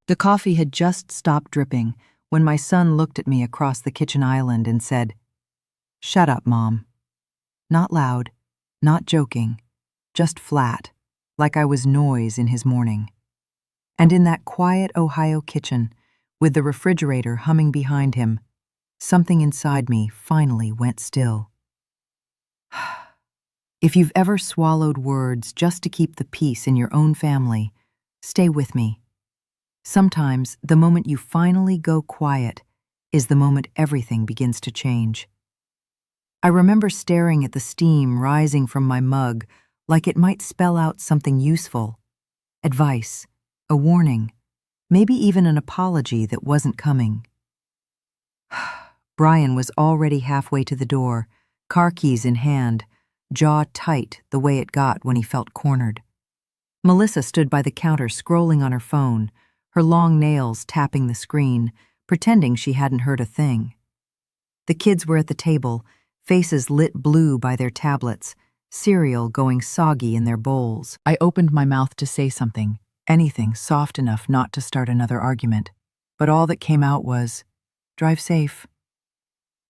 The coffee had just stopped dripping when my son looked at me across the kitchen island and said, "Shut up, Mom." Not loud, not joking, just flat, like I was noise in his morning. And in that quiet Ohio kitchen, with the refrigerator humming behind him, something inside me finally went still. If you've ever swallowed words just to keep the peace in your own family, stay with me. Sometimes the moment you finally go quiet is the moment everything begins to change. I remember staring at the steam rising from my mug like it might spell out something useful, advice, a warning, maybe even an apology that wasn't coming. Brian was already halfway to the door, car keys in hand, jaw tight the way it got when he felt cornered. Melissa stood by the counter scrolling on her phone, her long nails tapping the screen, pretending she hadn't heard a thing. The kids were at the table, faces lit blue by their tablets, cereal going soggy in their bowls. I opened my mouth to say something, anything soft enough not to start another argument, but all that came out was, "Drive safe."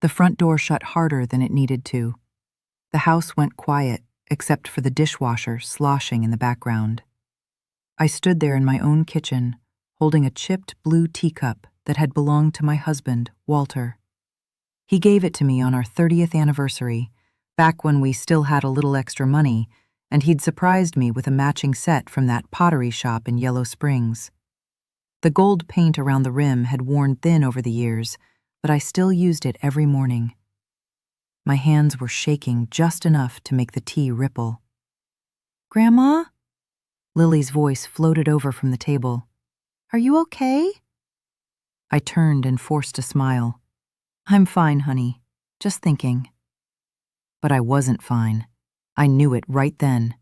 The front door shut harder than it needed to. The house went quiet, except for the dishwasher sloshing in the background. I stood there in my own kitchen, holding a chipped blue teacup that had belonged to my husband, Walter. He gave it to me on our 30th anniversary, back when we still had a little extra money, and he'd surprised me with a matching set from that pottery shop in Yellow Springs. The gold paint around the rim had worn thin over the years, but I still used it every morning. My hands were shaking just enough to make the tea ripple. "Grandma?" Lily's voice floated over from the table. "Are you okay?" I turned and forced a smile. "I'm fine, honey. Just thinking." But I wasn't fine. I knew it right then.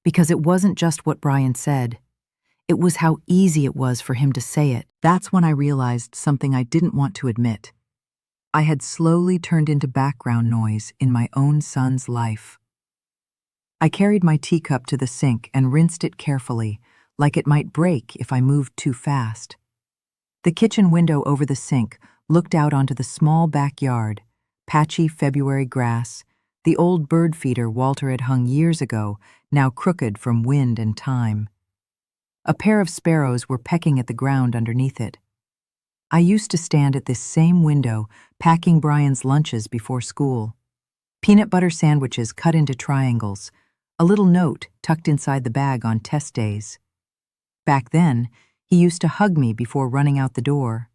Because it wasn't just what Brian said. It was how easy it was for him to say it. That's when I realized something I didn't want to admit. I had slowly turned into background noise in my own son's life. I carried my teacup to the sink and rinsed it carefully, like it might break if I moved too fast. The kitchen window over the sink looked out onto the small backyard, patchy February grass, the old bird feeder Walter had hung years ago, now crooked from wind and time. A pair of sparrows were pecking at the ground underneath it. I used to stand at this same window, packing Brian's lunches before school. Peanut butter sandwiches cut into triangles, a little note tucked inside the bag on test days. Back then, he used to hug me before running out the door.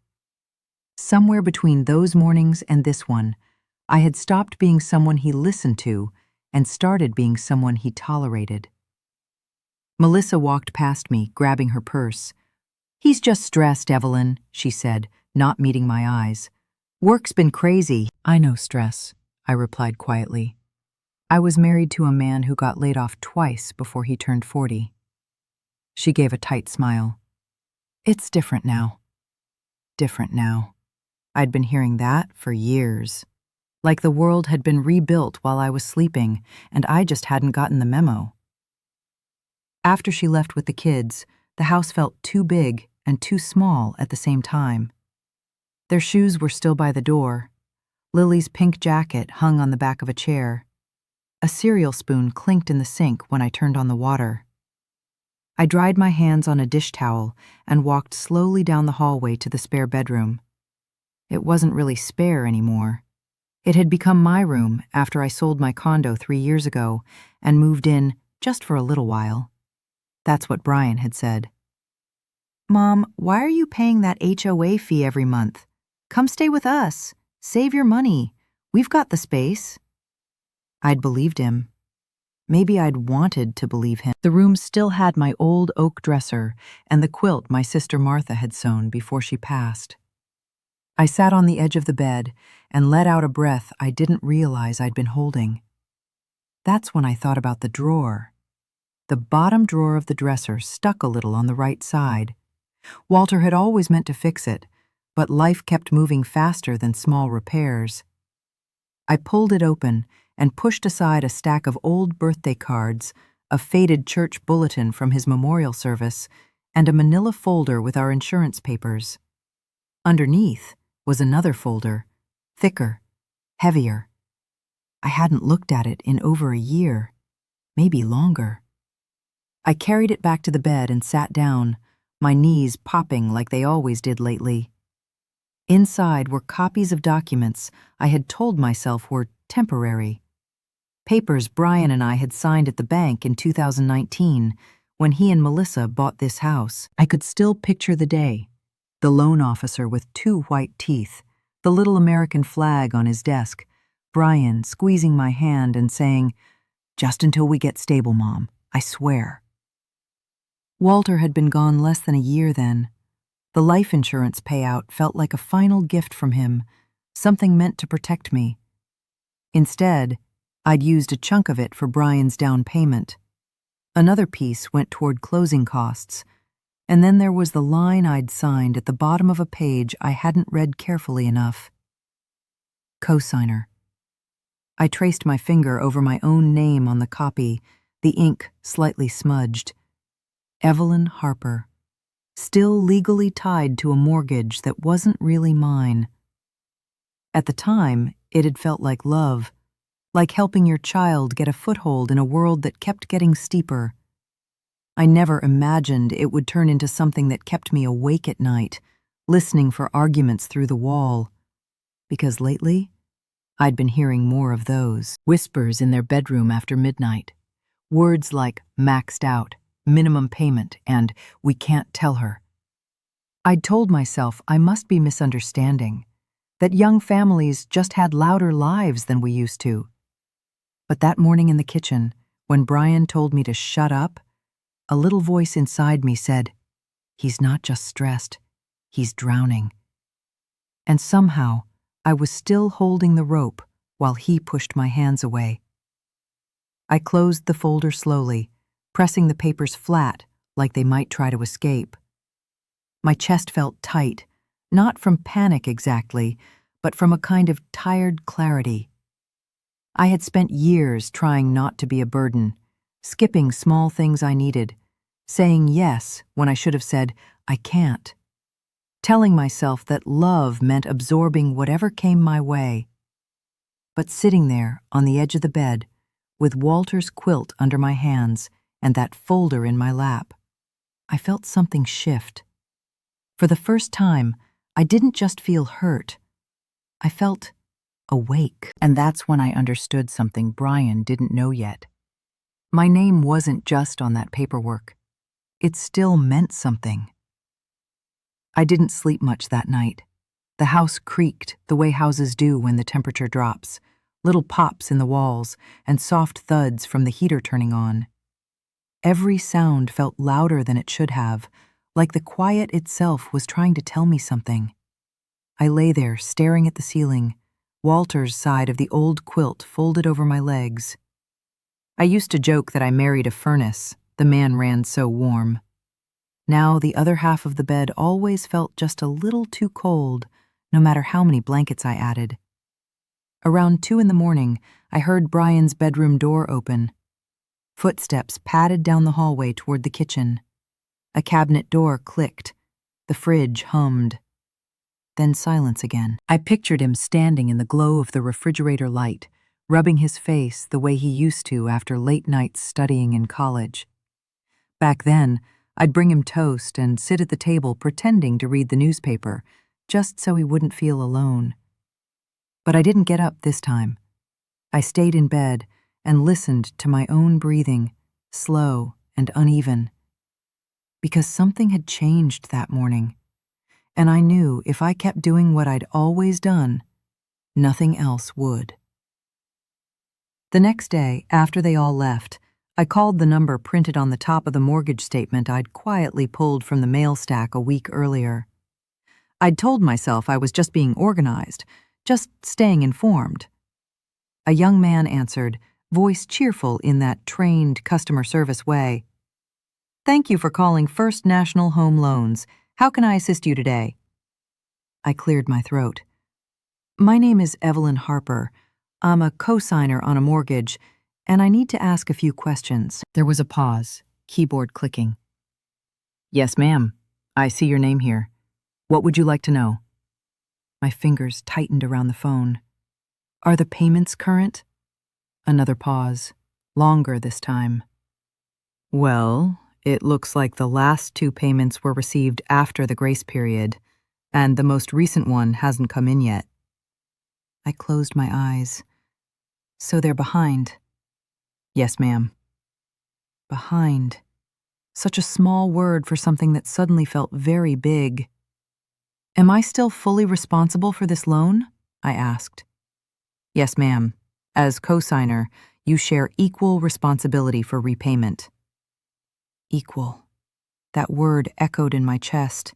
Somewhere between those mornings and this one, I had stopped being someone he listened to and started being someone he tolerated. Melissa walked past me, grabbing her purse. "He's just stressed, Evelyn," she said, not meeting my eyes. "Work's been crazy." "I know stress," I replied quietly. I was married to a man who got laid off twice before he turned 40. She gave a tight smile. "It's different now." Different now. I'd been hearing that for years. Like the world had been rebuilt while I was sleeping, and I just hadn't gotten the memo. After she left with the kids, the house felt too big and too small at the same time. Their shoes were still by the door. Lily's pink jacket hung on the back of a chair. A cereal spoon clinked in the sink when I turned on the water. I dried my hands on a dish towel and walked slowly down the hallway to the spare bedroom. It wasn't really spare anymore. It had become my room after I sold my condo 3 years ago and moved in just for a little while. That's what Brian had said. "Mom, why are you paying that HOA fee every month? Come stay with us. Save your money. We've got the space." I'd believed him. Maybe I'd wanted to believe him. The room still had my old oak dresser and the quilt my sister Martha had sewn before she passed. I sat on the edge of the bed and let out a breath I didn't realize I'd been holding. That's when I thought about the drawer. The bottom drawer of the dresser stuck a little on the right side. Walter had always meant to fix it, but life kept moving faster than small repairs. I pulled it open and pushed aside a stack of old birthday cards, a faded church bulletin from his memorial service, and a manila folder with our insurance papers. Underneath was another folder, thicker, heavier. I hadn't looked at it in over a year, maybe longer. I carried it back to the bed and sat down, my knees popping like they always did lately. Inside were copies of documents I had told myself were temporary. Papers Brian and I had signed at the bank in 2019 when he and Melissa bought this house. I could still picture the day. The loan officer with 2 white teeth, the little American flag on his desk, Brian squeezing my hand and saying, "Just until we get stable, Mom, I swear." Walter had been gone less than a year then. The life insurance payout felt like a final gift from him, something meant to protect me. Instead, I'd used a chunk of it for Brian's down payment. Another piece went toward closing costs, and then there was the line I'd signed at the bottom of a page I hadn't read carefully enough. Cosigner. I traced my finger over my own name on the copy, the ink slightly smudged. Evelyn Harper. Still legally tied to a mortgage that wasn't really mine. At the time, it had felt like love, like helping your child get a foothold in a world that kept getting steeper. I never imagined it would turn into something that kept me awake at night, listening for arguments through the wall. Because lately, I'd been hearing more of those. Whispers in their bedroom after midnight. Words like maxed out, minimum payment, and we can't tell her. I'd told myself I must be misunderstanding, that young families just had louder lives than we used to. But that morning in the kitchen, when Brian told me to shut up, a little voice inside me said, "He's not just stressed, he's drowning." And somehow, I was still holding the rope while he pushed my hands away. I closed the folder slowly, pressing the papers flat like they might try to escape. My chest felt tight, not from panic exactly, but from a kind of tired clarity. I had spent years trying not to be a burden, skipping small things I needed, saying yes when I should have said, "I can't," telling myself that love meant absorbing whatever came my way. But sitting there on the edge of the bed, with Walter's quilt under my hands and that folder in my lap, I felt something shift. For the first time, I didn't just feel hurt. I felt awake. And that's when I understood something Brian didn't know yet. My name wasn't just on that paperwork. It still meant something. I didn't sleep much that night. The house creaked the way houses do when the temperature drops, little pops in the walls and soft thuds from the heater turning on. Every sound felt louder than it should have, like the quiet itself was trying to tell me something. I lay there staring at the ceiling, Walter's side of the old quilt folded over my legs. I used to joke that I married a furnace, the man ran so warm. Now the other half of the bed always felt just a little too cold, no matter how many blankets I added. Around 2 in the morning, I heard Brian's bedroom door open. Footsteps padded down the hallway toward the kitchen. A cabinet door clicked. The fridge hummed. Then silence again. I pictured him standing in the glow of the refrigerator light, rubbing his face the way he used to after late nights studying in college. Back then, I'd bring him toast and sit at the table pretending to read the newspaper, just so he wouldn't feel alone. But I didn't get up this time. I stayed in bed and listened to my own breathing, slow and uneven. Because something had changed that morning, and I knew if I kept doing what I'd always done, nothing else would. The next day, after they all left, I called the number printed on the top of the mortgage statement I'd quietly pulled from the mail stack a week earlier. I'd told myself I was just being organized, just staying informed. A young man answered, voice cheerful in that trained customer service way. "Thank you for calling First National Home Loans. How can I assist you today?" I cleared my throat. "My name is Evelyn Harper. I'm a co-signer on a mortgage, and I need to ask a few questions." There was a pause, keyboard clicking. Yes, ma'am. I see your name here. What would you like to know? My fingers tightened around the phone. Are the payments current? Another pause. Longer this time. Well, it looks like the last 2 payments were received after the grace period, and the most recent one hasn't come in yet. I closed my eyes. So they're behind. Yes, ma'am. Behind. Such a small word for something that suddenly felt very big. Am I still fully responsible for this loan? I asked. Yes, ma'am. As cosigner, you share equal responsibility for repayment. Equal. That word echoed in my chest.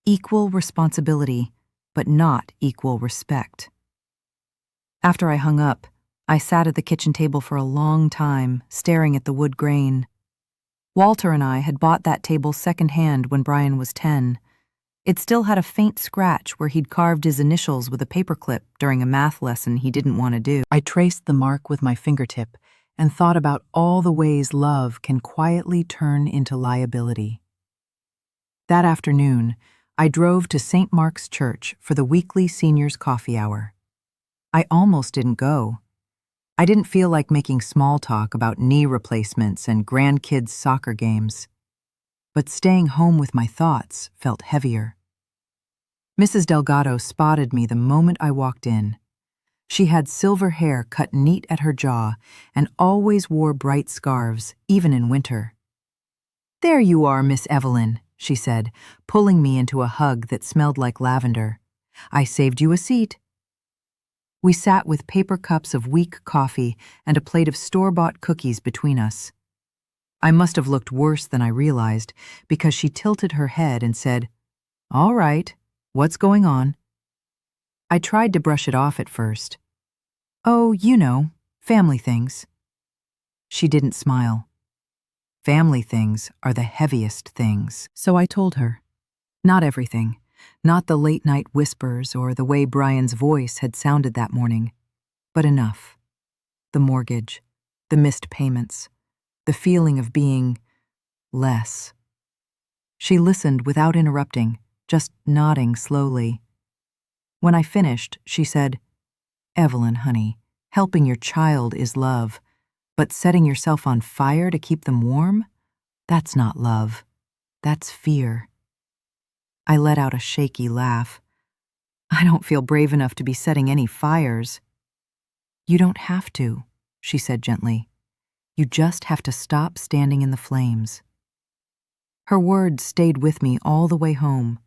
Equal responsibility, but not equal respect. After I hung up, I sat at the kitchen table for a long time, staring at the wood grain. Walter and I had bought that table secondhand when Brian was 10. It still had a faint scratch where he'd carved his initials with a paperclip during a math lesson he didn't want to do. I traced the mark with my fingertip and thought about all the ways love can quietly turn into liability. That afternoon, I drove to St. Mark's Church for the weekly seniors' coffee hour. I almost didn't go. I didn't feel like making small talk about knee replacements and grandkids' soccer games. But staying home with my thoughts felt heavier. Mrs. Delgado spotted me the moment I walked in. She had silver hair cut neat at her jaw and always wore bright scarves, even in winter. "There you are, Miss Evelyn," she said, pulling me into a hug that smelled like lavender. "I saved you a seat." We sat with paper cups of weak coffee and a plate of store-bought cookies between us. I must have looked worse than I realized because she tilted her head and said, "All right, what's going on?" I tried to brush it off at first. "Oh, you know, family things." She didn't smile. Family things are the heaviest things. So I told her. Not everything. Not the late-night whispers or the way Brian's voice had sounded that morning, but enough. The mortgage, the missed payments, the feeling of being less. She listened without interrupting, just nodding slowly. When I finished, she said, "Evelyn, honey, helping your child is love, but setting yourself on fire to keep them warm? That's not love. That's fear." I let out a shaky laugh. "I don't feel brave enough to be setting any fires." "You don't have to," she said gently. "You just have to stop standing in the flames." Her words stayed with me all the way home.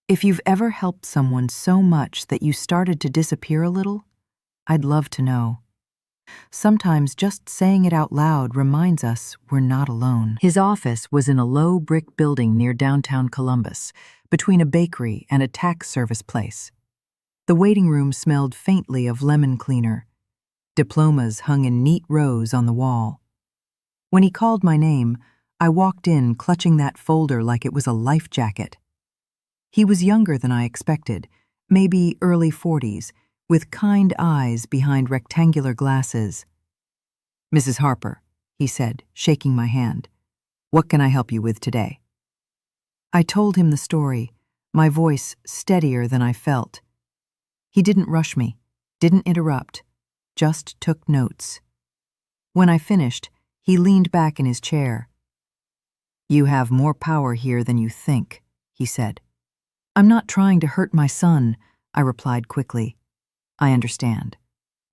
If you've ever helped someone so much that you started to disappear a little, I'd love to know. Sometimes just saying it out loud reminds us we're not alone. His office was in a low brick building near downtown Columbus, between a bakery and a tax service place. The waiting room smelled faintly of lemon cleaner. Diplomas hung in neat rows on the wall. When he called my name, I walked in clutching that folder like it was a life jacket. He was younger than I expected, maybe early 40s, with kind eyes behind rectangular glasses. "Mrs. Harper," he said, shaking my hand. "What can I help you with today?" I told him the story, my voice steadier than I felt. He didn't rush me, didn't interrupt, just took notes. When I finished, he leaned back in his chair. "You have more power here than you think," he said. "I'm not trying to hurt my son," I replied quickly. "I understand.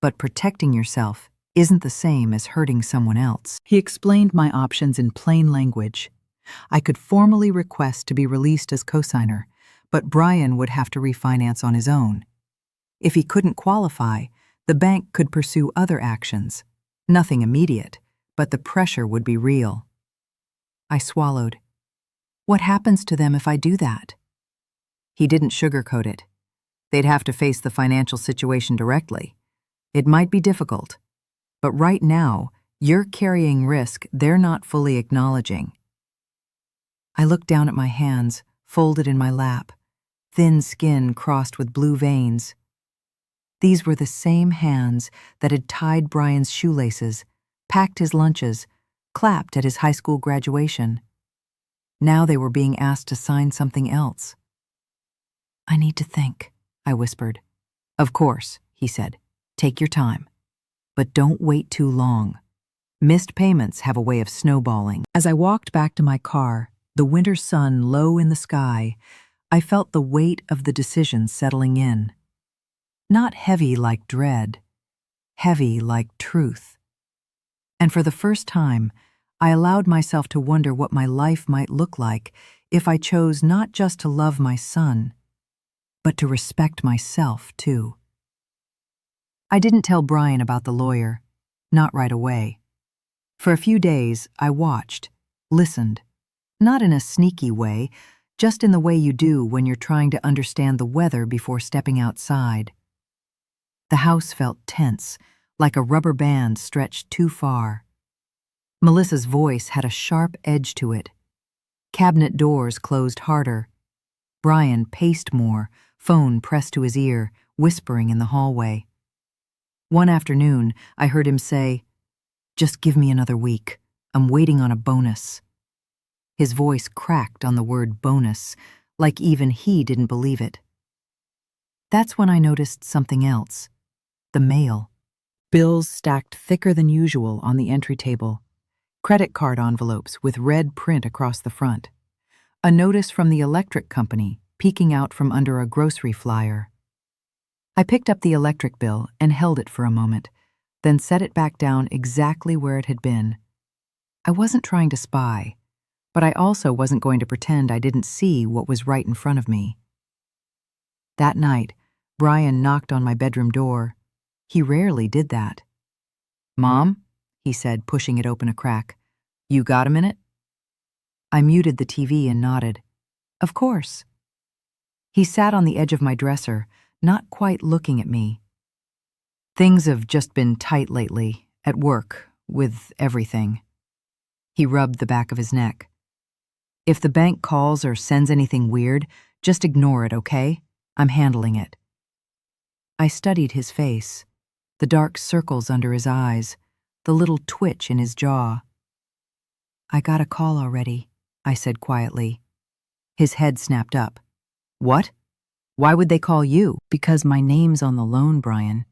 But protecting yourself isn't the same as hurting someone else." He explained my options in plain language. I could formally request to be released as cosigner, but Brian would have to refinance on his own. If he couldn't qualify, the bank could pursue other actions. Nothing immediate, but the pressure would be real. I swallowed. "What happens to them if I do that?" He didn't sugarcoat it. They'd have to face the financial situation directly. It might be difficult, but right now, you're carrying risk they're not fully acknowledging. I looked down at my hands, folded in my lap, thin skin crossed with blue veins. These were the same hands that had tied Brian's shoelaces, packed his lunches, clapped at his high school graduation. Now they were being asked to sign something else. "I need to think," I whispered. "Of course," he said. "Take your time. But don't wait too long. Missed payments have a way of snowballing." As I walked back to my car, the winter sun low in the sky, I felt the weight of the decision settling in. Not heavy like dread, heavy like truth. And for the first time, I allowed myself to wonder what my life might look like if I chose not just to love my son, but to respect myself too. I didn't tell Brian about the lawyer, not right away. For a few days, I watched, listened, not in a sneaky way, just in the way you do when you're trying to understand the weather before stepping outside. The house felt tense, like a rubber band stretched too far. Melissa's voice had a sharp edge to it. Cabinet doors closed harder. Brian paced more, phone pressed to his ear, whispering in the hallway. One afternoon, I heard him say, "Just give me another week. I'm waiting on a bonus." His voice cracked on the word bonus, like even he didn't believe it. That's when I noticed something else. The mail. Bills stacked thicker than usual on the entry table. Credit card envelopes with red print across the front. A notice from the electric company peeking out from under a grocery flyer. I picked up the electric bill and held it for a moment, then set it back down exactly where it had been. I wasn't trying to spy, but I also wasn't going to pretend I didn't see what was right in front of me. That night, Brian knocked on my bedroom door. He rarely did that. "Mom?" he said, pushing it open a crack. "You got a minute?" I muted the TV and nodded. "Of course." He sat on the edge of my dresser, not quite looking at me. "Things have just been tight lately, at work, with everything." He rubbed the back of his neck. "If the bank calls or sends anything weird, just ignore it, okay? I'm handling it." I studied his face, the dark circles under his eyes, the little twitch in his jaw. "I got a call already," I said quietly. His head snapped up. "What? Why would they call you?" "Because my name's on the loan, Brian."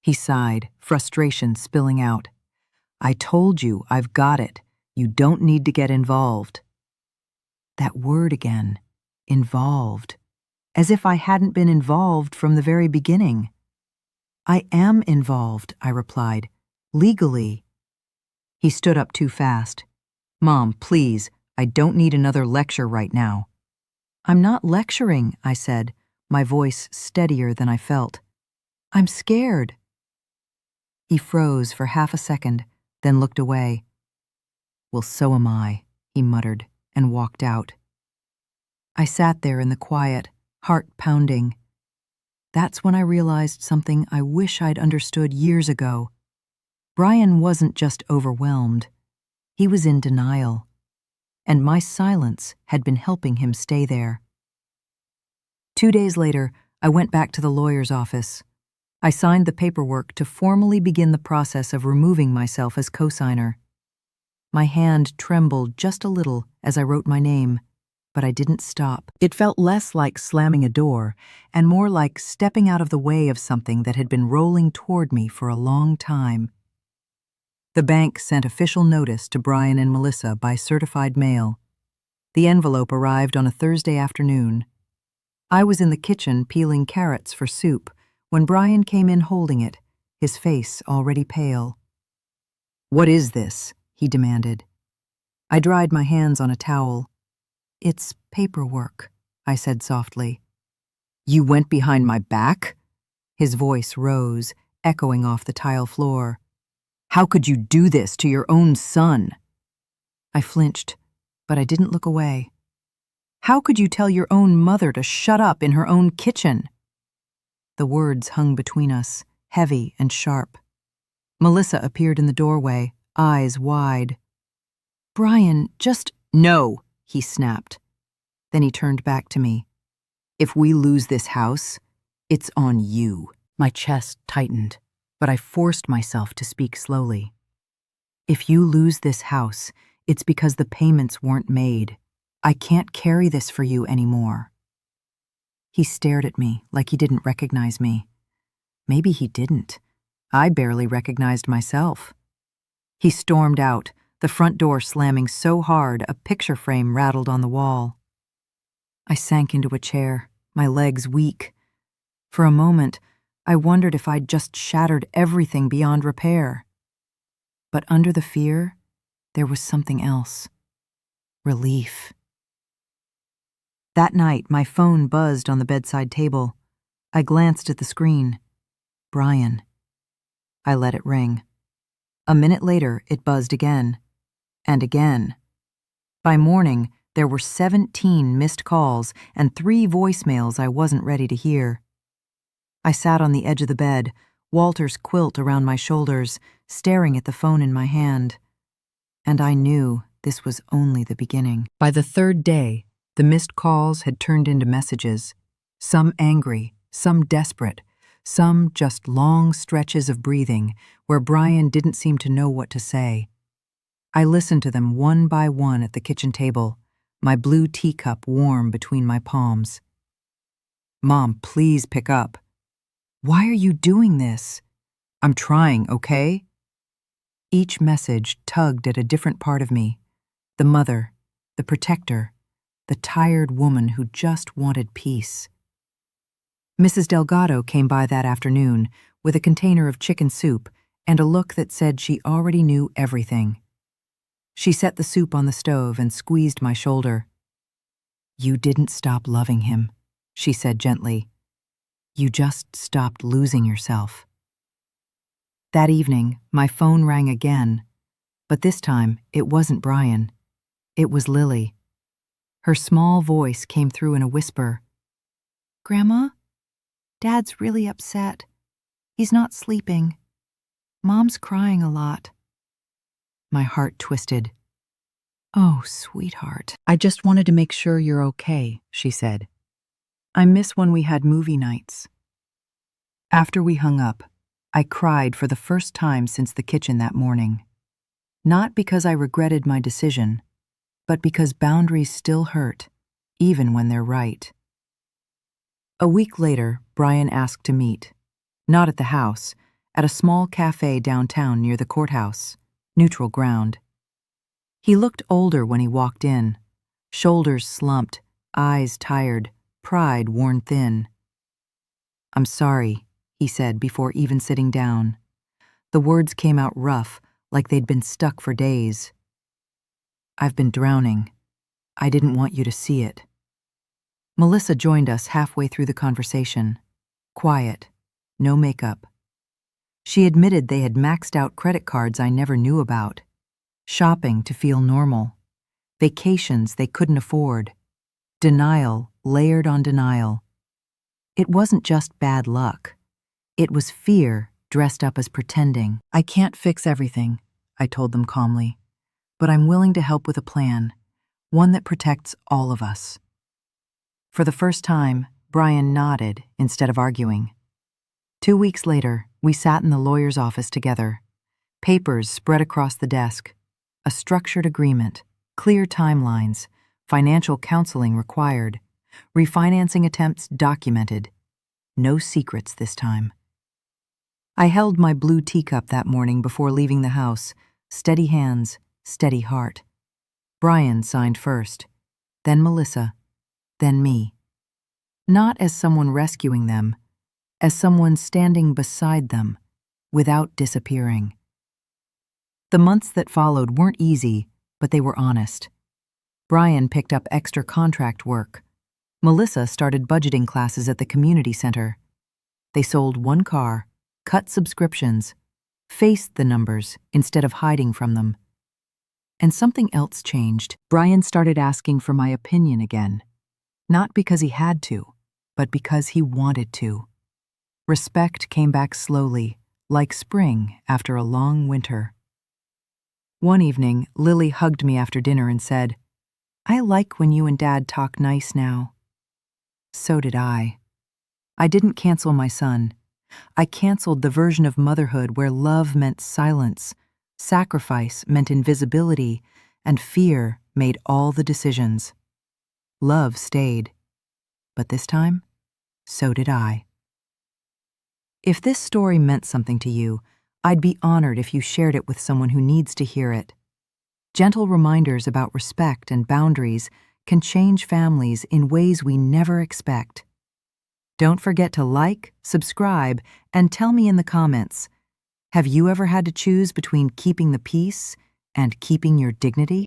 He sighed, frustration spilling out. "I told you, I've got it. You don't need to get involved." That word again, involved. As if I hadn't been involved from the very beginning. "I am involved," I replied. "Legally." He stood up too fast. "Mom, please, I don't need another lecture right now." "I'm not lecturing," I said, my voice steadier than I felt. "I'm scared." He froze for half a second, then looked away. "Well, so am I," he muttered, and walked out. I sat there in the quiet, heart pounding. That's when I realized something I wish I'd understood years ago. Brian wasn't just overwhelmed. He was in denial. And my silence had been helping him stay there. 2 days later, I went back to the lawyer's office. I signed the paperwork to formally begin the process of removing myself as co-signer. My hand trembled just a little as I wrote my name, but I didn't stop. It felt less like slamming a door and more like stepping out of the way of something that had been rolling toward me for a long time. The bank sent official notice to Brian and Melissa by certified mail. The envelope arrived on a Thursday afternoon. I was in the kitchen peeling carrots for soup when Brian came in holding it, his face already pale. "What is this?" he demanded. I dried my hands on a towel. "It's paperwork," I said softly. "You went behind my back?" His voice rose, echoing off the tile floor. "How could you do this to your own son?" I flinched, but I didn't look away. "How could you tell your own mother to shut up in her own kitchen?" The words hung between us, heavy and sharp. Melissa appeared in the doorway, eyes wide. "Brian, just—" "No," he snapped. Then he turned back to me. "If we lose this house, it's on you." My chest tightened, but I forced myself to speak slowly. "If you lose this house, it's because the payments weren't made. I can't carry this for you anymore." He stared at me like he didn't recognize me. Maybe he didn't. I barely recognized myself. He stormed out, the front door slamming so hard a picture frame rattled on the wall. I sank into a chair, my legs weak. For a moment, I wondered if I'd just shattered everything beyond repair. But under the fear, there was something else. Relief. That night, my phone buzzed on the bedside table. I glanced at the screen. Brian. I let it ring. A minute later, it buzzed again. And again. By morning, there were 17 missed calls and 3 voicemails I wasn't ready to hear. I sat on the edge of the bed, Walter's quilt around my shoulders, staring at the phone in my hand. And I knew this was only the beginning. By the 3rd day, the missed calls had turned into messages, some angry, some desperate, some just long stretches of breathing where Brian didn't seem to know what to say. I listened to them one by one at the kitchen table, my blue teacup warm between my palms. "Mom, please pick up." "Why are you doing this?" "I'm trying, okay?" Each message tugged at a different part of me, the mother, the protector, the tired woman who just wanted peace. Mrs. Delgado came by that afternoon with a container of chicken soup and a look that said she already knew everything. She set the soup on the stove and squeezed my shoulder. "You didn't stop loving him," she said gently. "You just stopped losing yourself." That evening, my phone rang again, but this time it wasn't Brian. It was Lily. Her small voice came through in a whisper. "Grandma, Dad's really upset. He's not sleeping. Mom's crying a lot." My heart twisted. "Oh, sweetheart. I just wanted to make sure you're okay," she said. "I miss when we had movie nights." After we hung up, I cried for the first time since the kitchen that morning. Not because I regretted my decision, but because boundaries still hurt, even when they're right. A week later, Brian asked to meet. Not at the house, at a small cafe downtown near the courthouse, neutral ground. He looked older when he walked in, shoulders slumped, eyes tired, pride worn thin. "I'm sorry," he said before even sitting down. The words came out rough, like they'd been stuck for days. "I've been drowning. I didn't want you to see it." Melissa joined us halfway through the conversation. Quiet, no makeup. She admitted they had maxed out credit cards I never knew about. Shopping to feel normal. Vacations they couldn't afford. Denial layered on denial. It wasn't just bad luck. It was fear dressed up as pretending. "I can't fix everything," I told them calmly, "but I'm willing to help with a plan, one that protects all of us." For the first time, Brian nodded instead of arguing. 2 weeks later, we sat in the lawyer's office together. Papers spread across the desk. A structured agreement, clear timelines, financial counseling required, refinancing attempts documented. No secrets this time. I held my blue teacup that morning before leaving the house, steady hands, steady heart. Brian signed first, then Melissa, then me. Not as someone rescuing them, as someone standing beside them, without disappearing. The months that followed weren't easy, but they were honest. Brian picked up extra contract work. Melissa started budgeting classes at the community center. They sold 1 car, cut subscriptions, faced the numbers instead of hiding from them. And something else changed. Brian started asking for my opinion again. Not because he had to, but because he wanted to. Respect came back slowly, like spring after a long winter. One evening, Lily hugged me after dinner and said, "I like when you and Dad talk nice now." So did I. I didn't cancel my son. I canceled the version of motherhood where love meant silence, sacrifice meant invisibility, and fear made all the decisions. Love stayed. But this time, so did I. If this story meant something to you, I'd be honored if you shared it with someone who needs to hear it. Gentle reminders about respect and boundaries can change families in ways we never expect. Don't forget to like, subscribe, and tell me in the comments, have you ever had to choose between keeping the peace and keeping your dignity?